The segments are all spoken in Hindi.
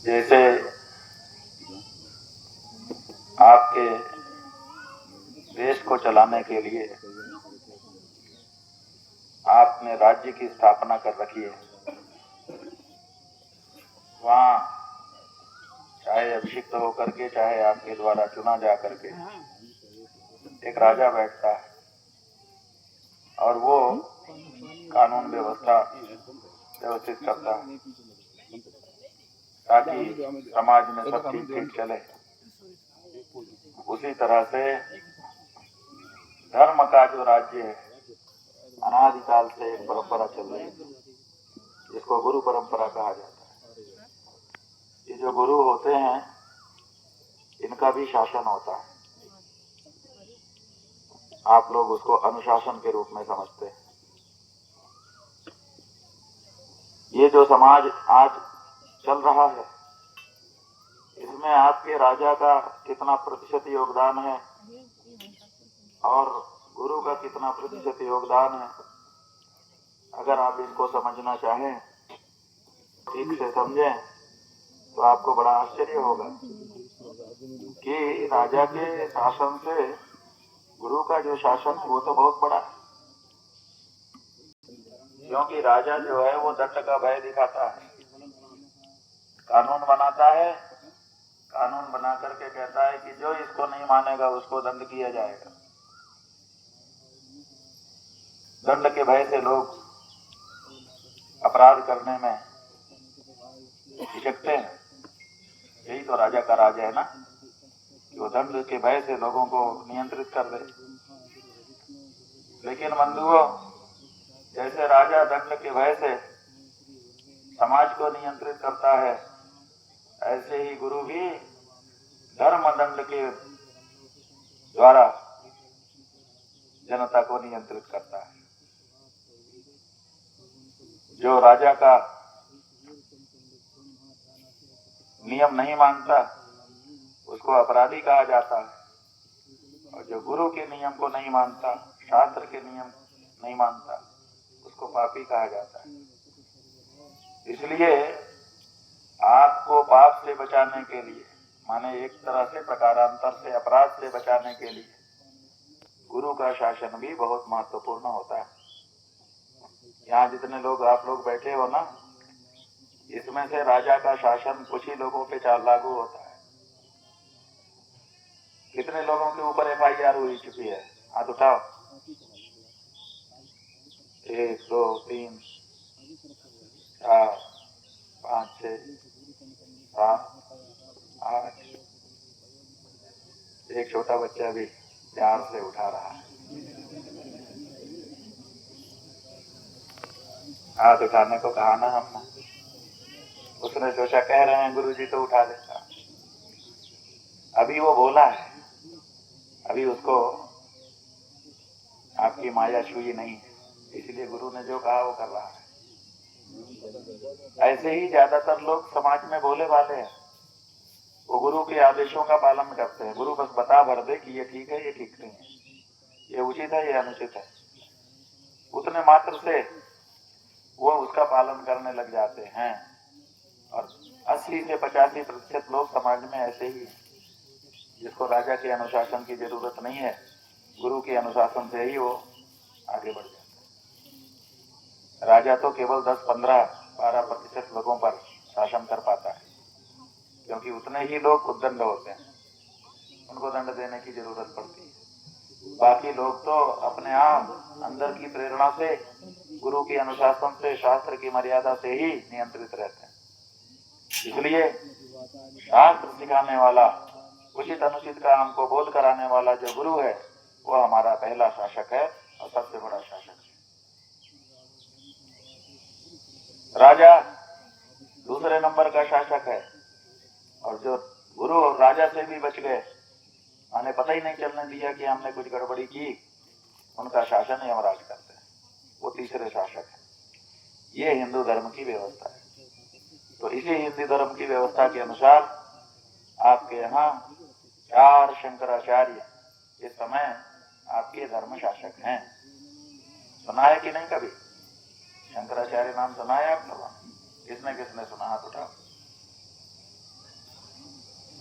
जैसे आपके देश को चलाने के लिए आपने राज्य की स्थापना कर रखी है, वहाँ चाहे अभिषिक्त होकर के चाहे आपके द्वारा चुना जा करके एक राजा बैठता है और वो कानून व्यवस्था व्यवस्थित करता है ताकि समाज में सब ठीक ठीक चले। उसी तरह से धर्म का जो राज्य है अनादिकाल से एक परंपरा चल रही है जिसको गुरु परंपरा कहा जाता है। ये जो गुरु होते हैं इनका भी शासन होता है, आप लोग उसको अनुशासन के रूप में समझते हैं। ये जो समाज आज चल रहा है इसमें आपके राजा का कितना प्रतिशत योगदान है और गुरु का कितना प्रतिशत योगदान है, अगर आप इनको समझना चाहें, ठीक से समझें, तो आपको बड़ा आश्चर्य होगा कि राजा के शासन से गुरु का जो शासन वो तो बहुत बड़ा है। क्योंकि राजा जो है वो दंड का भय दिखाता है, कानून बनाता है, कानून बना करके कहता है कि जो इसको नहीं मानेगा उसको दंड किया जाएगा। दंड के भय से लोग अपराध करने में हिचकते हैं। यही तो राजा का राज है ना, कि वो दंड के भय से लोगों को नियंत्रित कर दे। लेकिन बंधुओं, जैसे राजा दंड के भय से समाज को नियंत्रित करता है, ऐसे ही गुरु भी धर्म दंड के द्वारा जनता को नियंत्रित करता है। जो राजा का नियम नहीं मानता उसको अपराधी कहा जाता है, और जो गुरु के नियम को नहीं मानता, शास्त्र के नियम नहीं मानता, उसको पापी कहा जाता है। इसलिए आपको पाप से बचाने के लिए, माने एक तरह से प्रकारांतर से अपराध से बचाने के लिए गुरु का शासन भी बहुत महत्वपूर्ण होता है। यहाँ जितने लोग आप लोग बैठे हो ना, इसमें से राजा का शासन कुछ ही लोगों पे लागू होता है। कितने लोगों के ऊपर FIR हुई चुकी है? हाथ उठाओ। 1 2 3 4 5 6 7 8। एक छोटा बच्चा भी प्यार से उठा रहा है। हाथ उठाने को कहा ना हमने, उसने सोचा कह रहे हैं गुरुजी तो उठा लेता। अभी वो बोला है, अभी उसको आपकी माया छुई नहीं है, इसलिए गुरु ने जो कहा वो कर रहा है। ऐसे ही ज्यादातर लोग समाज में बोले वाले हैं, वो गुरु के आदेशों का पालन करते हैं। गुरु बस बता भर दे कि ये ठीक है, ये ठीक नहीं है, ये उचित है, ये अनुचित है, उतने मात्र से वो उसका पालन करने लग जाते हैं। और 80 से 85% लोग समाज में ऐसे ही हैं, जिसको राजा के अनुशासन की जरूरत नहीं है, गुरु के अनुशासन से ही वो आगे बढ़ जाता है। राजा तो केवल 10, 15, 12% लोगों पर शासन कर पाता है, क्योंकि उतने ही लोग उद्दंड होते हैं, उनको दंड देने की जरूरत पड़ती है। बाकी लोग तो अपने आप अंदर की प्रेरणा से, गुरु के अनुशासन से, शास्त्र की मर्यादा से ही नियंत्रित रहते हैं। इसलिए शास्त्र सिखाने वाला, उचित अनुचित का हमको बोध कराने वाला जो गुरु है वो हमारा पहला शासक है और सबसे बड़ा शासक है। राजा दूसरे नंबर का शासक है, और जो गुरु और राजा से भी बच गए, हमें पता ही नहीं चलने दिया कि हमने कुछ गड़बड़ी की, उनका शासन यमराज करते हैं, वो तीसरे शासक है। ये हिंदू धर्म की व्यवस्था है। तो इसी हिंदू धर्म की व्यवस्था के अनुसार आपके यहाँ 4 शंकराचार्य इस समय आपके धर्म शासक हैं। सुना है कि नहीं कभी? शंकराचार्य नाम सुना है आप लोगों ने? किसने किसने सुना? हाथ उठाओ।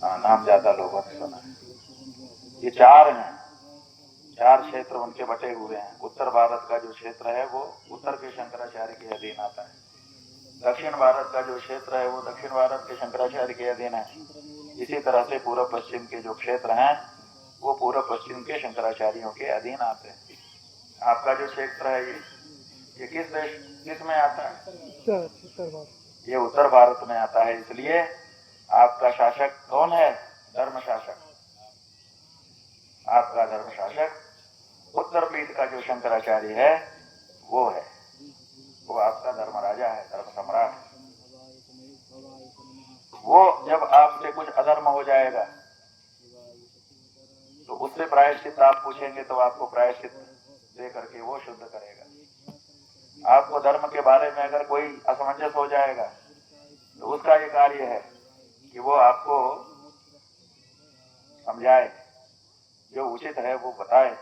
हाँ, नाम ज्यादा लोगों ने सुना है। ये चार हैं, चार क्षेत्र उनके बटे हुए हैं। उत्तर भारत का जो क्षेत्र है वो उत्तर के शंकराचार्य के अधीन आता है। दक्षिण भारत का जो क्षेत्र है वो दक्षिण भारत के शंकराचार्य के अधीन है। इसी तरह से पूर्व पश्चिम के जो क्षेत्र हैं वो पूर्व पश्चिम के शंकराचार्यों के अधीन आते हैं। आपका जो क्षेत्र है ये किस देश किस में आता है? ये उत्तर भारत में आता है। इसलिए आपका शासक कौन है? धर्म शासक। आपका धर्म शासक उत्तर पीठ का जो शंकराचार्य है वो है, वो आपका धर्म राजा है, धर्म सम्राट। वो जब आपसे कुछ अधर्म हो जाएगा तो उससे प्रायश्चित आप पूछेंगे तो आपको प्रायश्चित दे करके वो शुद्ध करेगा। आपको धर्म के बारे में अगर कोई असमंजस हो जाएगा तो उसका ये कार्य है कि वो आपको समझाए, जो उचित है वो बताए,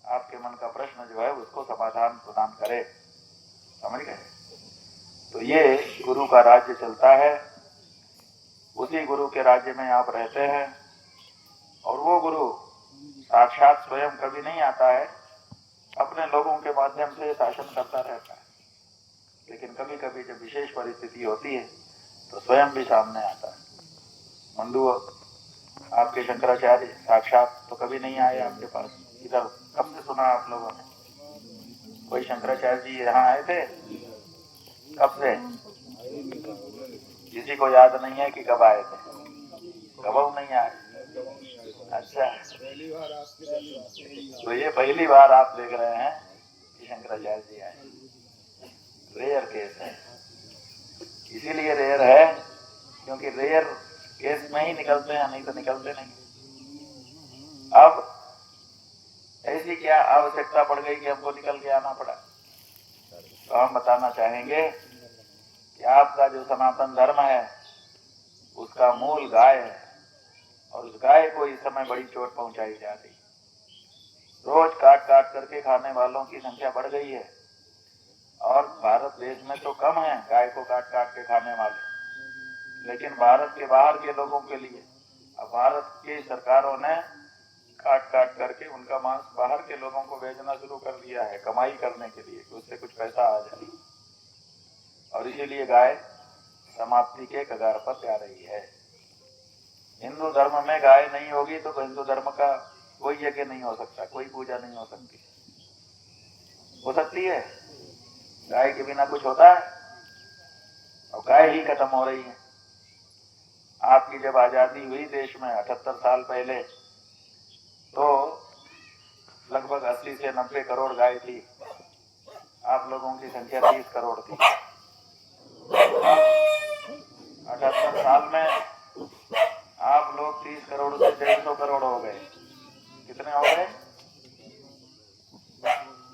आपके मन का प्रश्न जो है उसको समाधान प्रदान करे। समझ गए? तो ये गुरु का राज्य चलता है। उसी गुरु के राज्य में आप रहते हैं और वो गुरु साक्षात स्वयं कभी नहीं आता है, अपने लोगों के माध्यम से शासन करता रहता है। लेकिन कभी कभी जब विशेष परिस्थिति होती है तो स्वयं भी सामने आता है। मंडू आपके शंकराचार्य साक्षात तो कभी नहीं आए आपके पास। इधर कब से सुना आप लोगों ने? कोई शंकराचार्य जी यहाँ आए थे? कब से? किसी को याद नहीं है कि कब आए थे? कब नहीं आए? अच्छा, तो ये पहली बार आप देख रहे हैं कि शंकराचार्य जी आए। रेयर केस है। इसीलिए रेयर है क्योंकि रेयर केस में ही निकलते हैं, नहीं तो निकलते नहीं। अब ऐसी क्या आवश्यकता पड़ गई कि हमको निकल के आना पड़ा? तो हम बताना चाहेंगे कि आपका जो सनातन धर्म है उसका मूल गाय है और उस गाय को इस समय बड़ी चोट पहुंचाई जा रही। रोज काट काट करके खाने वालों की संख्या बढ़ गई है और भारत देश में तो कम है गाय को काट काट के खाने वाले, लेकिन भारत के बाहर के लोगों के लिए अब भारत की सरकारों ने काट काट करके उनका मांस बाहर के लोगों को भेजना शुरू कर दिया है, कमाई करने के लिए, उससे कुछ पैसा आ जाए। और इसीलिए गाय समाप्ति के कगार पर जा रही है। हिंदू धर्म में गाय नहीं होगी तो हिंदू धर्म का कोई यज्ञ नहीं हो सकता, कोई पूजा नहीं हो सकती। हो सकती है? गाय के बिना कुछ होता है? और गाय ही खत्म हो रही है। आपकी जब आजादी हुई देश में 78 साल पहले तो लगभग 80 से 90 करोड़ गाय थी। आप लोगों की संख्या 30 करोड़ थी। 78 साल में आप लोग 30 करोड़ से 150 करोड़ हो गए। कितने हो गए?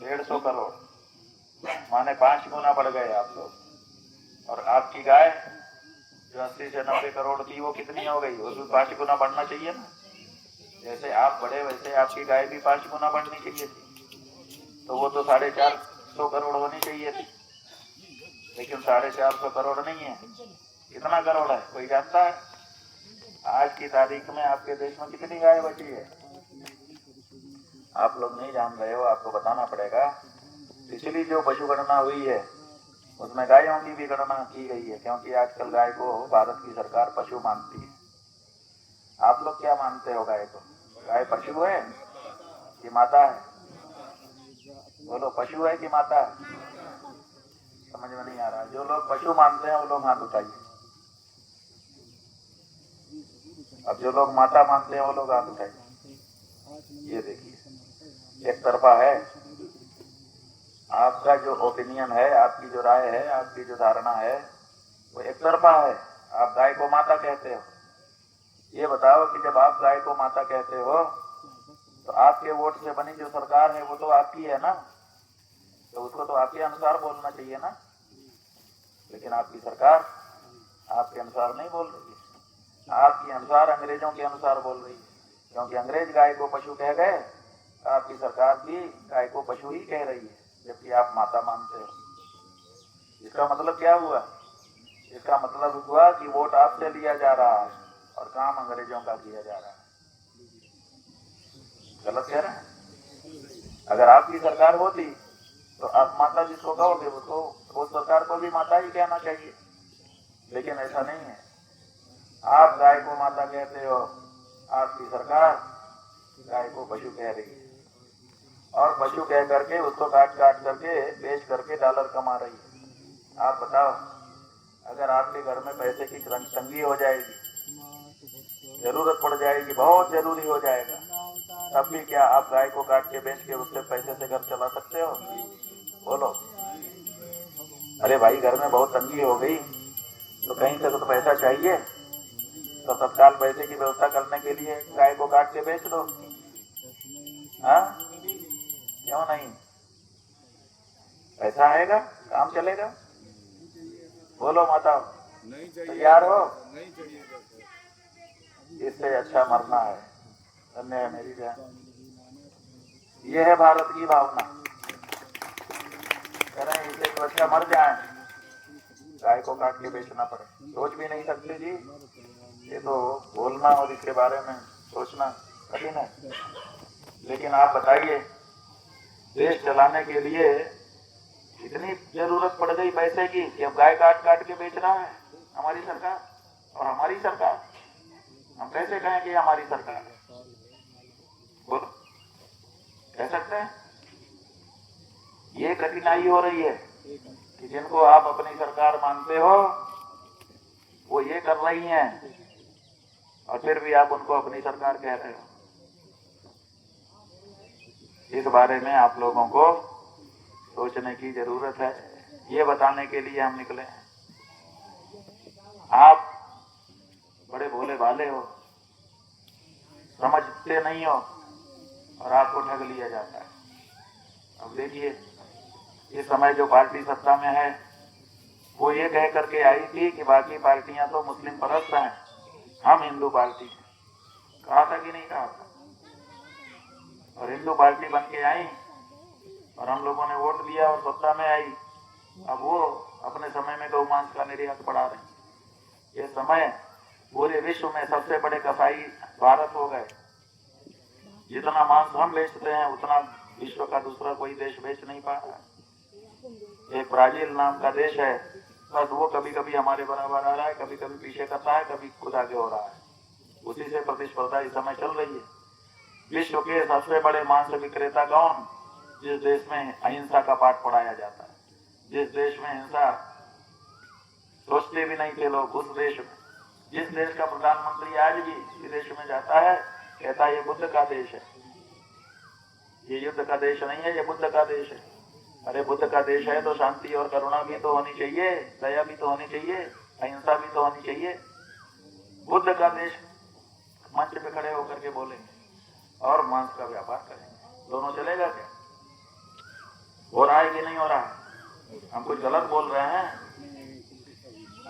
150 करोड़, माने 5 गुना बढ़ गए आप लोग। और आपकी गाय जो 80 से 90 करोड़ थी वो कितनी हो गई? उसमें 5 गुना बढ़ना चाहिए ना। जैसे आप बढ़े वैसे आपकी गाय भी 5 गुना बढ़नी चाहिए थी। तो वो तो 450 करोड़ होनी चाहिए थी, लेकिन 450 करोड़ नहीं है। कितना करोड़ है कोई जानता है? आज की तारीख में आपके देश में कितनी गाय बची है? आप लोग नहीं जान रहे हो, आपको बताना पड़ेगा। पिछली जो पशु गणना हुई है उसमें गायों की भी गणना की गई है, क्योंकि आजकल गाय को भारत की सरकार पशु मानती है। आप लोग क्या मानते हो गाय को? गाय पशु है कि माता है? बोलो, पशु है कि माता है? समझ में नहीं आ रहा। जो लोग पशु मानते हैं वो लोग हाथ उठाइए। अब जो लोग माता मानते हैं वो लोग हाथ उठाइए। ये देखिए, एक तरफा है। आपका जो ओपिनियन है, आपकी जो राय है, आपकी जो धारणा है वो एक तरफा है। आप गाय को माता कहते हो। ये बताओ कि जब आप गाय को माता कहते हो तो आपके वोट से बनी जो सरकार है वो तो आपकी है ना, तो उसको तो आपके अनुसार बोलना चाहिए ना। लेकिन आपकी सरकार आपके अनुसार नहीं बोल रही है, आपके अनुसार अंग्रेजों के अनुसार बोल रही है। क्योंकि अंग्रेज गाय को पशु कह गए, आपकी सरकार भी गाय को पशु ही कह रही है, जबकि आप माता मानते हो। इसका मतलब क्या हुआ? इसका मतलब हुआ कि वोट आपसे लिया जा रहा है। और काम अंग्रेजों का किया जा रहा है। गलत कह रहे हैं। अगर आपकी सरकार होती तो आप माता जिसको कहोगे उसको, वो सरकार को भी माता ही कहना चाहिए, लेकिन ऐसा नहीं है। आप गाय को माता कहते हो, आपकी सरकार गाय को पशु कह रही है, और पशु कह करके उसको काट काट करके बेच करके डॉलर कमा रही है। आप बताओ, अगर आपके घर में पैसे की तंगी हो जाएगी, जरूरत पड़ जाएगी, बहुत जरूरी हो जाएगा, तब भी क्या आप गाय को काट के बेच के उससे पैसे से घर चला सकते हो? बोलो। अरे भाई, घर में बहुत तंगी हो गई तो कहीं से तो पैसा चाहिए, तो तत्काल पैसे की व्यवस्था करने के लिए गाय को काट के बेच दो। हाँ, क्यों नहीं? पैसा आएगा, काम चलेगा। बोलो माता, तैयार हो? इससे अच्छा मरना है। धन्य है मेरी जान। ये है भारत की भावना। करें इससे तो अच्छा मर जाए, गाय को काट के बेचना पड़े। सोच भी नहीं सकते जी, ये तो बोलना और इसके बारे में सोचना कठिन है। लेकिन आप बताइए, देश चलाने के लिए इतनी जरूरत पड़ गई पैसे की कि अब गाय काट काट के बेच रहा है हमारी सरकार। और हमारी सरकार, हम कैसे कहें कि हमारी सरकार है? बोलो, कह सकते हैं? ये कठिनाई हो रही है कि जिनको आप अपनी सरकार मानते हो वो ये कर रही हैं, और फिर भी आप उनको अपनी सरकार कह रहे हो। इस बारे में आप लोगों को सोचने की जरूरत है। ये बताने के लिए हम निकले हैं। आप बड़े भोले भाले हो, समझते नहीं हो, और आपको ठग लिया जाता है। अब देखिए, इस समय जो पार्टी सत्ता में है वो ये कह करके आई थी कि बाकी पार्टियां तो मुस्लिम परस्त हैं, हम हिंदू पार्टी हैं। कहा था कि नहीं कहा था? और हिंदू पार्टी बन के आई और हम लोगों ने वोट दिया और सत्ता में आई। अब वो अपने समय में गौ मांस का निर्यात बढ़ा रहे। ये समय पूरे विश्व में सबसे बड़े कसाई भारत हो गए। जितना मांस हम बेचते हैं उतना विश्व का दूसरा कोई देश बेच नहीं पा रहा। एक ब्राजील नाम का देश है, बस वो कभी कभी हमारे बराबर आ रहा है, कभी कभी पीछे करता है, कभी खुद आगे हो रहा है। उसी से प्रतिस्पर्धा इस समय चल रही है। विश्व के सबसे बड़े मांस विक्रेता कौन? जिस देश में अहिंसा का पाठ पढ़ाया जाता है, जिस देश में हिंसा सोचते भी नहीं थे लोग, उस देश में, जिस देश का प्रधानमंत्री आज भी विदेश में जाता है, कहता है ये बुद्ध का देश है, ये युद्ध का देश नहीं है, ये बुद्ध का देश है। अरे बुद्ध का देश है तो शांति और करुणा भी तो होनी चाहिए, दया भी तो होनी चाहिए, अहिंसा भी तो होनी चाहिए। बुद्ध का देश मंच पे खड़े होकर के बोलेंगे और मांस का व्यापार करेंगे, दोनों चलेगा क्या? हो रहा है कि नहीं हो रहा है? हम कुछ गलत बोल रहे हैं?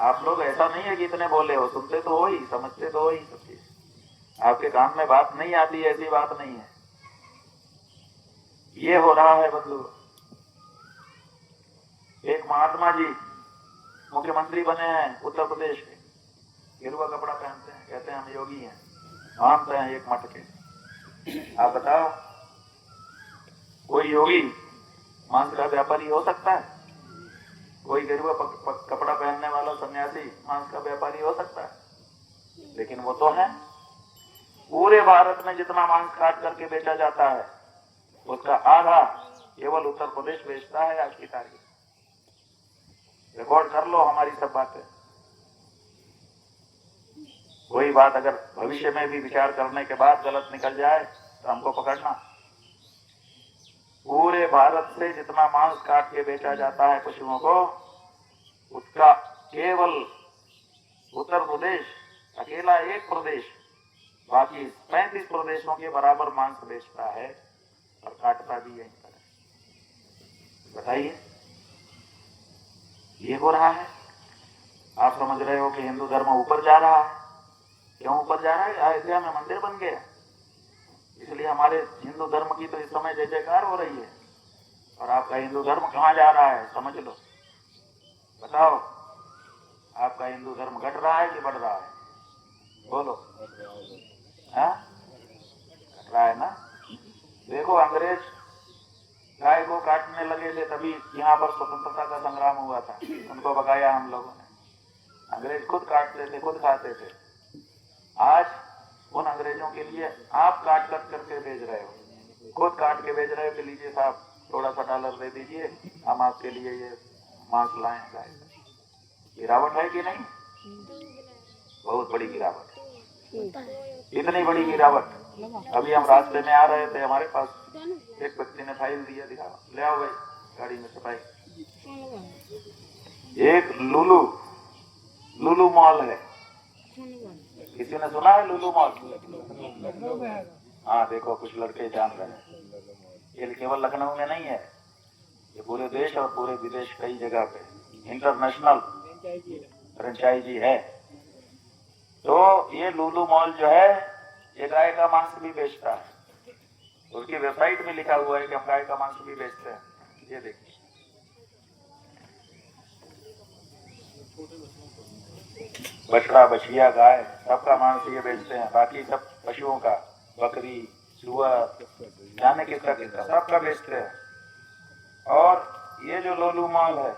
आप लोग ऐसा नहीं है कि इतने बोले हो, सुनते तो हो ही, समझते तो हो ही सब चीज। आपके कान में बात नहीं आती, ऐसी बात नहीं है। ये हो रहा है बंधु। एक महात्मा जी मुख्यमंत्री बने हैं उत्तर प्रदेश के, गेरुआ कपड़ा पहनते हैं, कहते हैं हम योगी हैं, मानते हैं एक मठ के। आप बताओ, कोई योगी मांस का व्यापारी हो सकता है? कोई गेरुआ कपड़ा पहनने वाला सन्यासी मांस का व्यापारी हो सकता है? लेकिन वो तो है। पूरे भारत में जितना मांस काट करके बेचा जाता है उसका आधा केवल उत्तर प्रदेश बेचता है आज की तारीख। रिकॉर्ड कर लो हमारी सब बातें। कोई बात अगर भविष्य में भी विचार करने के बाद गलत निकल जाए तो हमको पकड़ना। पूरे भारत से जितना मांस काट के बेचा जाता है पशुओं को, उसका केवल उत्तर प्रदेश अकेला एक प्रदेश बाकी 35 प्रदेशों के बराबर मांस बेचता है और काटता भी यहीं पर है। बताइए, ये हो रहा है। आप समझ रहे हो कि हिंदू धर्म ऊपर जा रहा है। क्यों ऊपर जा रहा है? अयोध्या में मंदिर बन गया, इसलिए हमारे हिंदू धर्म की तो इस समय जय जयकार हो रही है। और आपका हिंदू धर्म कहाँ जा रहा है समझ लो। बताओ, आपका हिंदू धर्म घट रहा है कि बढ़ रहा है? बोलो, हाँ कट रहा है ना। देखो अंग्रेज गाय को काटने लगे थे, तभी यहाँ पर स्वतंत्रता का संग्राम हुआ था, उनको भगाया हम लोगों ने। अंग्रेज खुद काटते थे, खुद खाते थे। आज उन अंग्रेजों के लिए आप काट कर करके भेज रहे हो, खुद काट के भेज रहे हो कि लीजिए साहब थोड़ा सा डॉलर दे दीजिए, हम आपके लिए ये मांस लाए गाय। गिरावट है कि नहीं? बहुत बड़ी गिरावट, इतनी बड़ी गिरावट। अभी हम रास्ते में आ रहे थे, हमारे पास एक व्यक्ति ने फाइल दिया, दिखा ले आओ भाई गाड़ी में सफाई। एक लुलु मॉल है, किसी ने सुना है लुलु मॉल? हाँ देखो कुछ लड़के जान रहे हैं। ये केवल लखनऊ में नहीं है, ये पूरे देश और पूरे विदेश कई जगह पे इंटरनेशनल फ्रेंचाइजी है। तो ये लुलु मॉल जो है ये गाय का मांस भी बेचता है, उसकी वेबसाइट में लिखा हुआ है कि हम गाय का मांस भी बेचते हैं। ये देखिए बछड़ा बछिया गाय सबका मांस ये बेचते हैं, बाकी सब पशुओं का, बकरी सुअर जाने किसका किसका सबका बेचते हैं। और ये जो लुलु मॉल है,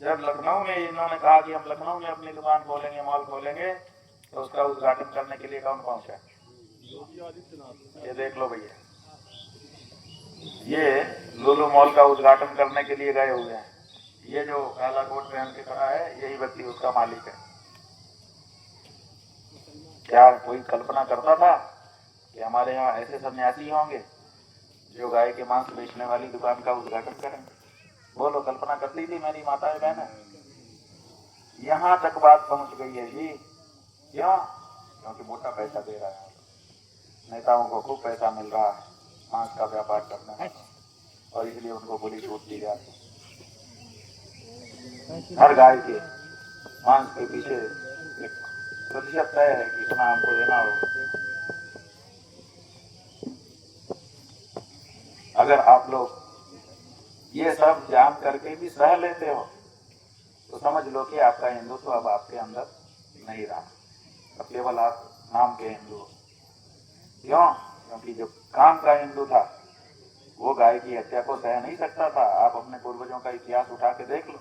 जब लखनऊ में इन्होंने कहा कि हम लखनऊ में अपनी दुकान खोलेंगे, मॉल खोलेंगे, तो उसका उद्घाटन करने के लिए कौन पहुंचा? ये देख लो भैया, ये लुलु मॉल का उद्घाटन करने के लिए गए हुए हैं। ये जो काला कोट पहन के खड़ा है यही व्यक्ति उसका मालिक है। क्या कोई कल्पना करता था कि हमारे यहाँ ऐसे सन्यासी होंगे जो गाय के मांस बेचने वाली दुकान का उद्घाटन करेंगे? बोलो, कल्पना करती थी मेरी माताएं बहनें? यहाँ तक बात पहुंच गई है जी। क्यों? क्योंकि मोटा पैसा दे रहा है, नेताओं को खूब पैसा मिल रहा है मांस का व्यापार करने में, और इसलिए उनको बड़ी छूट दी जाती है। हर गाय के मांस के पीछे एक प्रतिशत तय है कि इतना हमको देना होगा। अगर आप लोग ये सब जान करके भी सह लेते हो तो समझ लो कि आपका हिंदुत्व तो अब आपके अंदर नहीं रहा, अब केवल आप नाम के हिंदू हो। क्यों? क्योंकि जो काम का हिंदू था वो गाय की हत्या को सह नहीं सकता था। आप अपने पूर्वजों का इतिहास उठा के देख लो,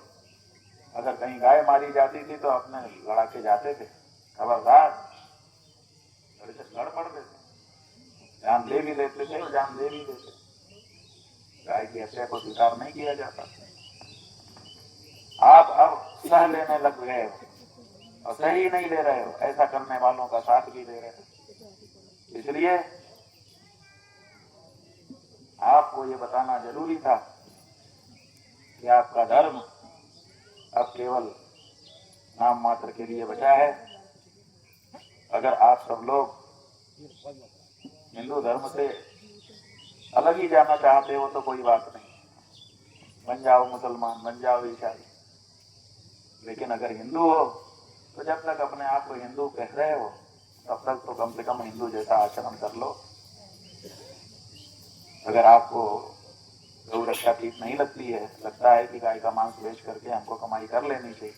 अगर कहीं गाय मारी जाती थी तो अपने लड़ा के जाते थे, खबरदार, लड़ पड़ते थे, जान दे भी देते थे और जान दे भी देते। गाय की हत्या को स्वीकार नहीं किया जाता। आप अब सह लेने लग गए हो और सही नहीं ले रहे हो, ऐसा करने वालों का साथ भी दे रहे हो। इसलिए आपको ये बताना जरूरी था कि आपका धर्म अब केवल नाम मात्र के लिए बचा है। अगर आप सब लोग हिंदू धर्म से अलग ही जाना चाहते हो तो कोई बात नहीं, बन जाओ मुसलमान, बन जाओ ईसाई, लेकिन अगर हिंदू हो तो जब तक अपने आप को हिंदू कह रहे हो तब तक तो कम से कम हिंदू जैसा आचरण कर लो। अगर आपको गौ रक्षा ठीक नहीं लगती है, लगता है कि गाय का मांस बेच करके हमको कमाई कर लेनी चाहिए,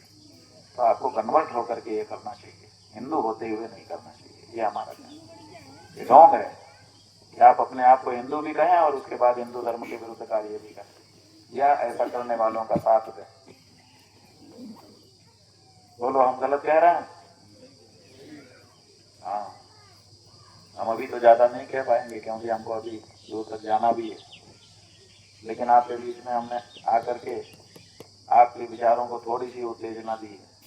तो आपको कन्वर्ट होकर के ये करना चाहिए, हिंदू होते हुए नहीं करना चाहिए। ये हमारा ये ढोंग है कि आप अपने आप को हिंदू भी कहें और उसके बाद हिंदू धर्म के विरुद्ध कार्य भी करें, या ऐसा करने वालों का साथ दें। बोलो, हम गलत कह रहे हैं? हाँ, हम अभी तो ज्यादा नहीं कह पाएंगे क्योंकि हमको अभी दूर तक जाना भी है, लेकिन आपके बीच में हमने आकर के आपके विचारों को थोड़ी सी उत्तेजना दी है।